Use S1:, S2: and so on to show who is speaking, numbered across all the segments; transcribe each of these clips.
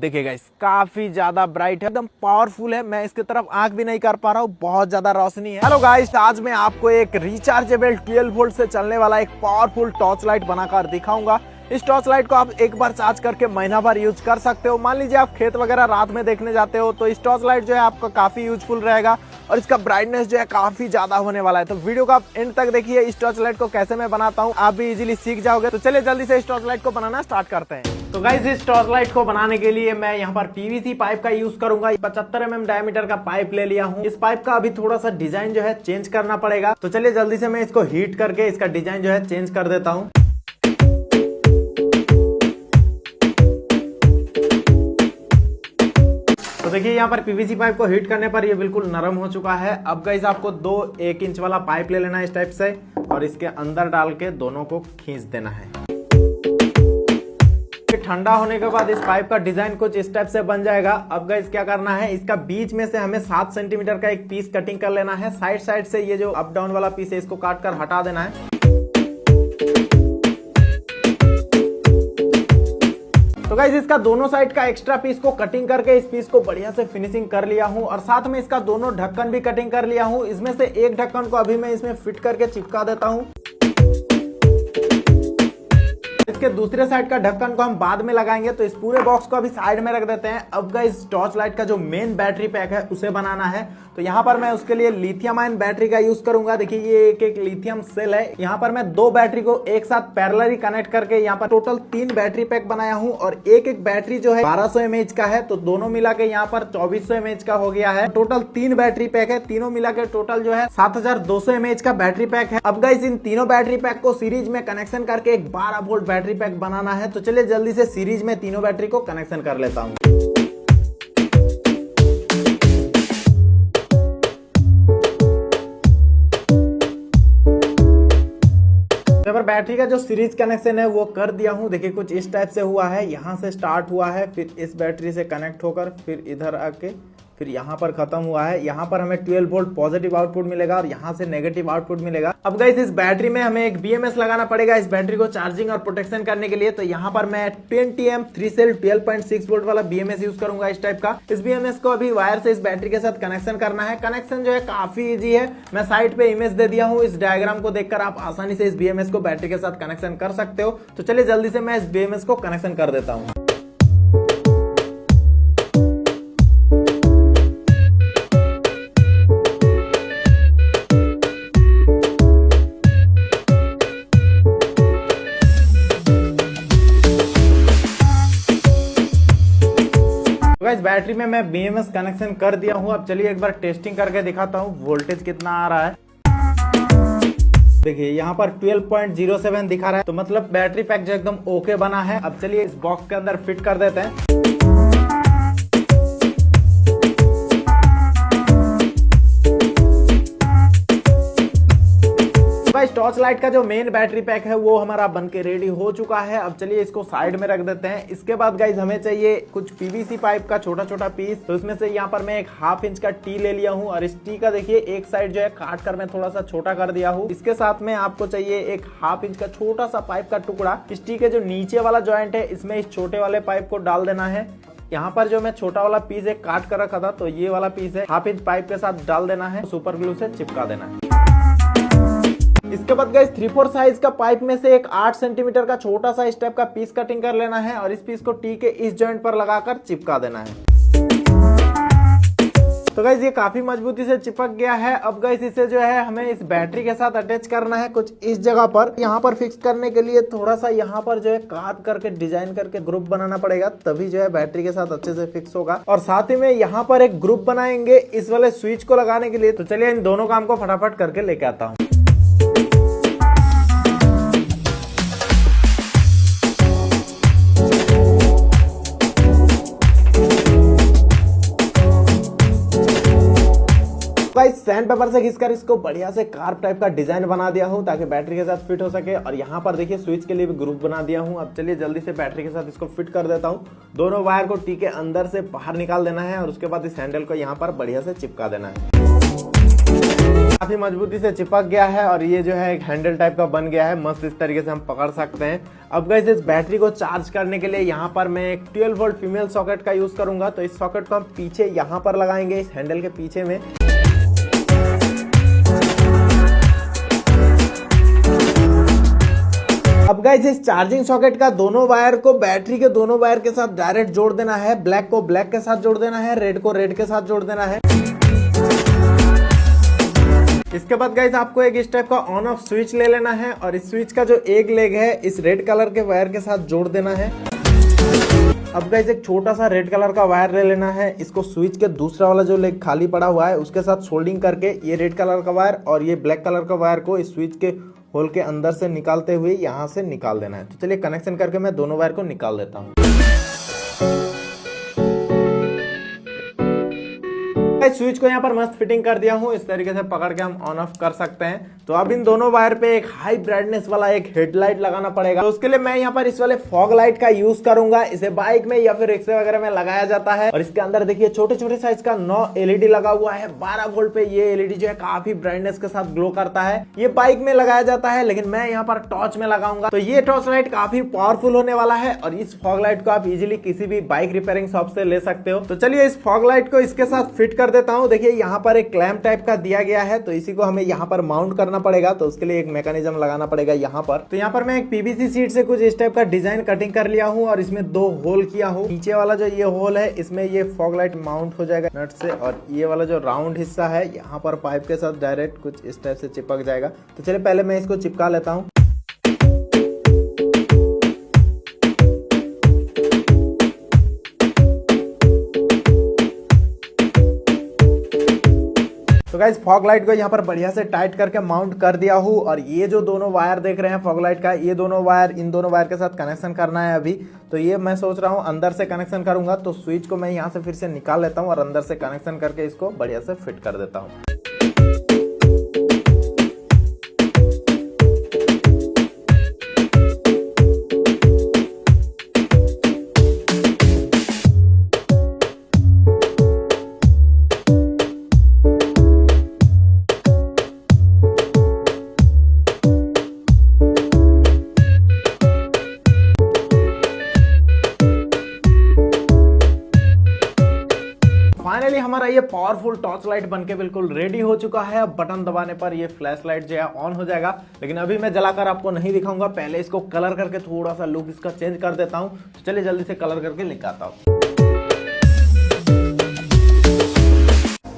S1: देखिए गाइस काफी ज्यादा ब्राइट है, एकदम पावरफुल है। मैं इसकी तरफ आंख भी नहीं कर पा रहा हूँ, बहुत ज्यादा रोशनी है। हेलो गाइस, आज मैं आपको एक रिचार्जेबल 12 वोल्ट से चलने वाला एक पावरफुल टॉर्च लाइट बनाकर दिखाऊंगा। इस टॉर्च लाइट को आप एक बार चार्ज करके महीना भर यूज कर सकते हो। मान लीजिए आप खेत वगैरह रात में देखने जाते हो तो इस टॉर्च लाइट जो है आपका काफी यूजफुल रहेगा और इसका ब्राइटनेस जो है काफी ज्यादा होने वाला है। तो वीडियो को आप एंड तक देखिए, इस टॉर्च लाइट को कैसे मैं बनाता हूँ आप भी इजीली सीख जाओगे। तो चलिए जल्दी से इस टॉर्च लाइट को बनाना स्टार्ट करते हैं। तो गाइस इस टॉर्च लाइट को बनाने के लिए मैं यहाँ पर पीवीसी पाइप का यूज करूंगा। 75 mm डायमीटर का पाइप ले लिया हूँ। इस पाइप का अभी थोड़ा सा डिजाइन जो है चेंज करना पड़ेगा। तो चलिए जल्दी से मैं इसको हीट करके इसका डिजाइन जो है चेंज कर देता हूँ। तो देखिए यहाँ पर पीवीसी पाइप को हीट करने पर ये बिल्कुल नरम हो चुका है। अब गाइस आपको दो 1 इंच वाला पाइप ले लेना है इस टाइप से और इसके अंदर डाल के दोनों को खींच देना है। ठंडा होने के बाद इस पाइप का डिजाइन कुछ इस टाइप से बन जाएगा। अब गाइस क्या करना है, इसका बीच में से हमें 7 सेंटीमीटर का एक पीस कटिंग कर लेना है। साइड साइड से ये जो अप डाउन वाला पीस है इसको काट कर हटा देना है। तो गाइस इसका दोनों साइड का एक्स्ट्रा पीस को कटिंग करके इस पीस को बढ़िया से फिनिशिंग कर लिया हूं और साथ में इसका दोनों ढक्कन भी कटिंग कर लिया हूं। इसमें से एक ढक्कन को अभी मैं इसमें फिट करके चिपका देता हूं। इसके दूसरे साइड का ढक्कन को हम बाद में लगाएंगे। तो इस पूरे बॉक्स को अभी साइड में रख देते हैं। अब गाइस टॉर्च लाइट का जो मेन बैटरी पैक है उसे बनाना है। तो यहाँ पर मैं उसके लिए लिथियम आयन बैटरी का यूज करूंगा। देखिए ये एक लिथियम सेल है। यहाँ पर मैं 2 बैटरी को एक साथ पैरेलली कनेक्ट करके यहाँ पर टोटल 3 बैटरी पैक बनाया हूँ और एक बैटरी जो है 1200 mAh का है। तो दोनों मिला के यहाँ पर 2400 mAh का हो गया है। टोटल 3 बैटरी पैक है, तीनों मिला के टोटल जो है 7200 mAh का बैटरी पैक है। अब गाइस इन तीनों बैटरी पैक को सीरीज में कनेक्शन करके एक 12 वोल्ट बैटरी पैक बनाना है। तो चलिए जल्दी से सीरीज में तीनों बैटरी को कनेक्शन कर लेता हूँ। बैटरी का जो सीरीज कनेक्शन है वो कर दिया हूं। देखिए कुछ इस टाइप से हुआ है। यहां से स्टार्ट हुआ है, फिर इस बैटरी से कनेक्ट होकर फिर इधर आके फिर यहाँ पर खत्म हुआ है। यहाँ पर हमें 12 वोल्ट पॉजिटिव आउटपुट मिलेगा और यहाँ से नेगेटिव आउटपुट मिलेगा। अब गाइस इस बैटरी में हमें एक बीएमएस लगाना पड़ेगा इस बैटरी को चार्जिंग और प्रोटेक्शन करने के लिए। तो यहाँ पर मैं 20 3 सेल 12.6 वोल्ट वाला बीएमएस यूज करूंगा इस टाइप का। इस बीएमएस को अभी वायर से इस बैटरी के साथ कनेक्शन करना है। कनेक्शन जो है काफी ईजी है। मैं साइड पे इमेज दे दिया हूँ। इस डायग्राम को देखकर आप आसानी से इस बीएमएस को बैटरी के साथ कनेक्शन कर सकते हो। तो चलिए जल्दी से मैं इस बीएमएस को कनेक्शन कर देता हूँ। इस बैटरी में मैं बीएमएस कनेक्शन कर दिया हूं। अब चलिए एक बार टेस्टिंग करके दिखाता हूं वोल्टेज कितना आ रहा है। देखिए यहाँ पर 12.07 दिखा रहा है। तो मतलब बैटरी पैक जो एकदम ओके बना है। अब चलिए इस बॉक्स के अंदर फिट कर देते हैं। टॉर्च लाइट का जो मेन बैटरी पैक है वो हमारा बनके रेडी हो चुका है। अब चलिए इसको साइड में रख देते हैं। इसके बाद गाइज हमें चाहिए कुछ पीवीसी पाइप का छोटा छोटा पीस। तो इसमें से यहाँ पर मैं एक 1/2 इंच का टी ले लिया हूँ और इस टी का देखिए एक साइड जो है काट कर मैं थोड़ा सा छोटा कर दिया हूँ। इसके साथ में आपको चाहिए एक 1/2 इंच का छोटा सा पाइप का टुकड़ा। इस टी के जो नीचे वाला ज्वाइंट है इसमें इस छोटे वाले पाइप को डाल देना है। यहाँ पर जो मैं छोटा वाला पीस एक काट कर रखा था तो ये वाला पीस है 1/2 इंच पाइप के साथ डाल देना है। सुपर ग्लू से चिपका देना है। इसके बाद गाइस 3/4 साइज का पाइप में से एक 8 सेंटीमीटर का छोटा सा इस टाइप का पीस कटिंग कर लेना है और इस पीस को टी के इस जॉइंट पर लगाकर चिपका देना है। तो गाइस ये काफी मजबूती से चिपक गया है। अब गाइस इसे जो है हमें इस बैटरी के साथ अटैच करना है कुछ इस जगह पर। यहाँ पर फिक्स करने के लिए थोड़ा सा यहाँ पर जो है काट करके डिजाइन करके ग्रुप बनाना पड़ेगा, तभी जो है बैटरी के साथ अच्छे से फिक्स होगा। और साथ ही में यहाँ पर एक ग्रुप बनाएंगे इस वाले स्विच को लगाने के लिए। तो चलिए इन दोनों काम को फटाफट करके लेके आता हूँ। सैंड पेपर से घिसकर इसको बढ़िया से कार्प टाइप का डिजाइन बना दिया हूं ताकि बैटरी के साथ फिट हो सके। और यहाँ पर देखिए स्विच के लिए भी ग्रुप बना दिया हूं। अब चलिए जल्दी से बैटरी के साथ इसको फिट कर देता हूं। दोनों वायर को टी के अंदर से बाहर निकाल देना है और उसके बाद इस हैंडल को यहाँ पर बढ़िया से चिपका देना है। काफी मजबूती से चिपक गया है और ये जो है एक हैंडल टाइप का बन गया है, मस्त इस तरीके से हम पकड़ सकते हैं। अब गाइस इस बैटरी को चार्ज करने के लिए यहाँ पर मैं एक 12 वोल्ट फीमेल सॉकेट का यूज करूंगा। तो इस सॉकेट को हम पीछे यहाँ पर लगाएंगे, इस हैंडल के पीछे में। अब गाइस इस चार्जिंग सॉकेट का दोनों वायर को बैटरी के दोनों वायर के साथ डायरेक्ट जोड़ देना है, ब्लैक को ब्लैक के साथ जोड़ देना है, रेड को रेड के साथ जोड़ देना है। इसके बाद गाइस आपको एक इस टाइप का ऑन ऑफ स्विच ले लेना है और इस स्विच का जो एक लेग है इस रेड कलर के वायर के साथ जोड़ देना है। अब गाइस एक छोटा सा रेड कलर का वायर ले लेना है, इसको स्विच के दूसरा वाला जो लेग खाली पड़ा हुआ है उसके साथ सोल्डिंग करके ये रेड कलर का वायर और ये ब्लैक कलर का वायर को इस स्विच के होल के अंदर से निकालते हुए यहाँ से निकाल देना है। तो चलिए कनेक्शन करके मैं दोनों वायर को निकाल देता हूँ। स्विच को यहाँ पर मस्त फिटिंग कर दिया हूँ, इस तरीके से पकड़ के हम ऑन ऑफ कर सकते हैं। तो अब इन दोनों वायर पे एक हाई ब्राइटनेस वाला एक हेडलाइट लगाना पड़ेगा। तो उसके लिए मैं यहाँ पर इस वाले फॉग लाइट का यूज करूंगा। इसे बाइक में या फिर रिक्शे वगैरह में लगाया जाता है और इसके अंदर देखिए छोटे छोटे साइज का 9 एलईडी लगा हुआ है। 12 वोल्ट पे ये एलईडी जो है काफी ब्राइटनेस के साथ ग्लो करता है। ये बाइक में लगाया जाता है लेकिन मैं यहाँ पर टॉर्च में लगाऊंगा। तो ये टॉर्च लाइट काफी पावरफुल होने वाला है और इस फॉग लाइट को आप इजिली किसी भी बाइक रिपेयरिंग शॉप से ले सकते हो। तो चलिए इस फॉग लाइट को इसके साथ फिट कर देता हूँ। देखिए यहाँ पर एक क्लैंप टाइप का दिया गया है, तो इसी को हमें यहाँ पर माउंट करना पड़ेगा। तो उसके लिए एक मैकेनिज्म लगाना पड़ेगा यहाँ पर। तो यहाँ पर मैं एक पीवीसी शीट से कुछ इस टाइप का डिजाइन कटिंग कर लिया हूँ और इसमें 2 होल किया हूँ। नीचे वाला जो ये होल है इसमें ये फॉग लाइट माउंट हो जाएगा नट से और ये वाला जो राउंड हिस्सा है यहाँ पर पाइप के साथ डायरेक्ट कुछ इस टाइप से चिपक जाएगा। तो चलिए पहले मैं इसको चिपका लेता हूँ। तो गाइस फॉग लाइट को यहाँ पर बढ़िया से टाइट करके माउंट कर दिया हूँ और ये जो दोनों वायर देख रहे हैं फॉग लाइट का, ये दोनों वायर इन दोनों वायर के साथ कनेक्शन करना है अभी। तो ये मैं सोच रहा हूँ अंदर से कनेक्शन करूंगा। तो स्विच को मैं यहाँ से फिर से निकाल लेता हूँ और अंदर से कनेक्शन करके इसको बढ़िया से फिट कर देता हूँ। फाइनली हमारा ये पावरफुल टॉर्च लाइट बनके बिल्कुल रेडी हो चुका है। अब बटन दबाने पर ये फ्लैश लाइट जो है ऑन हो जाएगा, लेकिन अभी मैं जलाकर आपको नहीं दिखाऊंगा। पहले इसको कलर करके थोड़ा सा लुक इसका चेंज कर देता हूँ। तो चलिए जल्दी से कलर करके लेकर आता हूँ।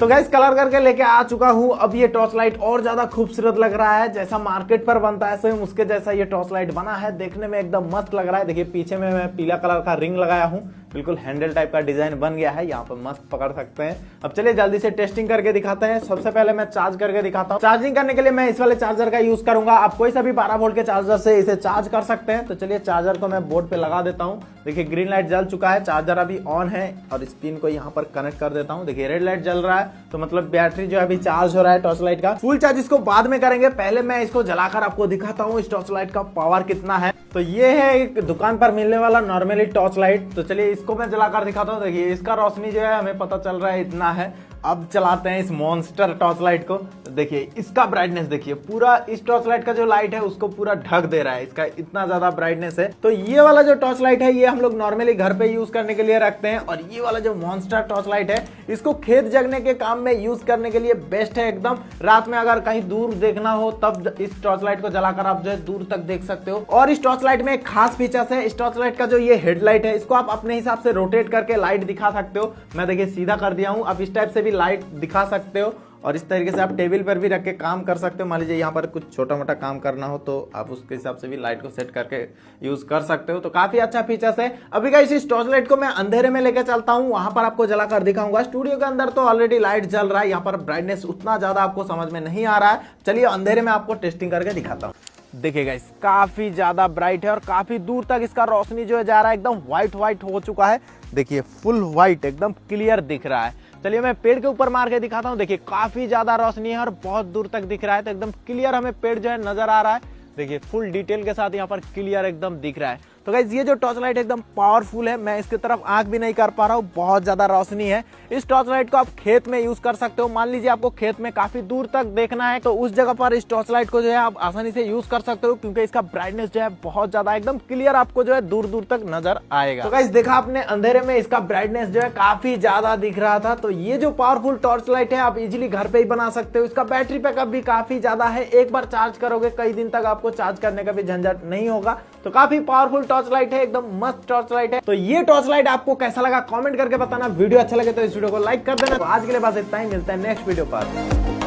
S1: तो गाइस कलर करके लेके आ चुका हूँ। अब ये टॉर्च लाइट और ज्यादा खूबसूरत लग रहा है, जैसा मार्केट पर बनता है सेम उसके जैसा ये टॉर्च लाइट बना है। देखने में एकदम मस्त लग रहा है। देखिए पीछे में मैं पीला कलर का रिंग लगाया हूँ, बिल्कुल हैंडल टाइप का डिजाइन बन गया है, यहाँ पर मस्त पकड़ सकते हैं। अब चलिए जल्दी से टेस्टिंग करके दिखाते हैं। सबसे पहले मैं चार्ज करके दिखाता हूँ। चार्जिंग करने के लिए मैं इस वाले चार्जर का यूज करूंगा। आप कोई सा भी 12 वोल्ट के चार्जर से इसे चार्ज कर सकते हैं। तो चलिए चार्जर को मैं बोर्ड पे लगा देता हूँ। देखिए ग्रीन लाइट जल चुका है, चार्जर अभी ऑन है और इस पिन को यहाँ पर कनेक्ट कर देता हूँ। देखिए रेड लाइट जल रहा है, तो मतलब बैटरी जो अभी चार्ज हो रहा है टॉर्च लाइट का। फुल चार्ज इसको बाद में करेंगे, पहले मैं इसको जलाकर आपको दिखाता हूँ इस टॉर्च लाइट का पावर कितना है। तो ये है एक दुकान पर मिलने वाला नॉर्मली टॉर्च लाइट। तो चलिए इसको मैं जलाकर दिखाता हूँ। देखिए इसका रोशनी जो है हमें पता चल रहा है इतना है। अब चलाते हैं इस मॉन्स्टर टॉर्च लाइट को। तो देखिए इसका ब्राइटनेस देखिए, पूरा इस टॉर्च लाइट का जो लाइट है उसको पूरा ढक दे रहा है, इसका इतना ज्यादा ब्राइटनेस है। तो ये वाला जो टॉर्च लाइट है ये हम लोग नॉर्मली घर पे यूज करने के लिए रखते हैं और ये वाला जो मॉन्स्टर टॉर्च लाइट है इसको खेत जगने के काम में यूज करने के लिए बेस्ट है एकदम। रात में अगर कहीं दूर देखना हो तब इस टॉर्च लाइट को जलाकर आप जो है दूर तक देख सकते हो। और इस टॉर्च लाइट में एक खास फीचर्स है, इस टॉर्च लाइट का जो ये हेडलाइट है इसको आप अपने हिसाब से रोटेट करके लाइट दिखा सकते हो। मैं देखिए सीधा कर दिया हूँ, आप इस टाइप से भी लाइट दिखा सकते हो और इस तरीके से आप टेबल पर भी रख के काम कर सकते हो। मान लीजिए यहाँ पर कुछ छोटा मोटा काम करना हो तो आप उसके हिसाब से भी लाइट को सेट करके यूज कर सकते हो। तो काफी अच्छा फीचर्स है। अभी गाइस इस टॉर्च लाइट को मैं अंधेरे में लेकर चलता हूँ, वहां पर आपको जलाकर दिखाऊंगा। स्टूडियो के अंदर तो ऑलरेडी लाइट जल रहा है, यहाँ पर ब्राइटनेस उतना ज्यादा आपको समझ में नहीं आ रहा है। चलिए अंधेरे में आपको टेस्टिंग करके दिखाता हूँ। देखिए गाइस काफी ज्यादा ब्राइट है और काफी दूर तक इसका रोशनी जो है जा रहा है, एकदम व्हाइट व्हाइट हो चुका है। देखिए फुल व्हाइट एकदम क्लियर दिख रहा है। चलिए मैं पेड़ के ऊपर मार के दिखाता हूँ। देखिए काफी ज्यादा रोशनी है और बहुत दूर तक दिख रहा है, तो एकदम क्लियर हमें पेड़ जो है नजर आ रहा है। देखिए फुल डिटेल के साथ यहाँ पर क्लियर एकदम दिख रहा है। तो गाइस ये जो टॉर्च लाइट एकदम पावरफुल है, मैं इसकी तरफ आंख भी नहीं कर पा रहा हूँ, बहुत ज्यादा रोशनी है। इस टॉर्च लाइट को आप खेत में यूज कर सकते हो। मान लीजिए आपको खेत में काफी दूर तक देखना है तो उस जगह पर इस टॉर्च लाइट को जो है आप आसानी से यूज कर सकते हो, क्योंकि इसका ब्राइटनेस जो है बहुत ज्यादा एकदम क्लियर आपको जो है दूर दूर तक नजर आएगा। तो गाइस देखा आपने, अंधेरे में इसका ब्राइटनेस जो है काफी ज्यादा दिख रहा था। तो ये जो पावरफुल टॉर्च लाइट है आप इजीली घर पे ही बना सकते हो। इसका बैटरी बैकअप भी काफी ज्यादा है, एक बार चार्ज करोगे कई दिन तक आपको चार्ज करने का भी झंझट नहीं होगा। तो काफी पावरफुल टॉर्च लाइट है, एकदम मस्त टॉर्च लाइट है। तो ये टॉर्च लाइट आपको कैसा लगा कमेंट करके बताना। वीडियो अच्छा लगे तो इस वीडियो को लाइक कर देना। तो आज के लिए बस इतना ही, मिलता है नेक्स्ट वीडियो पर।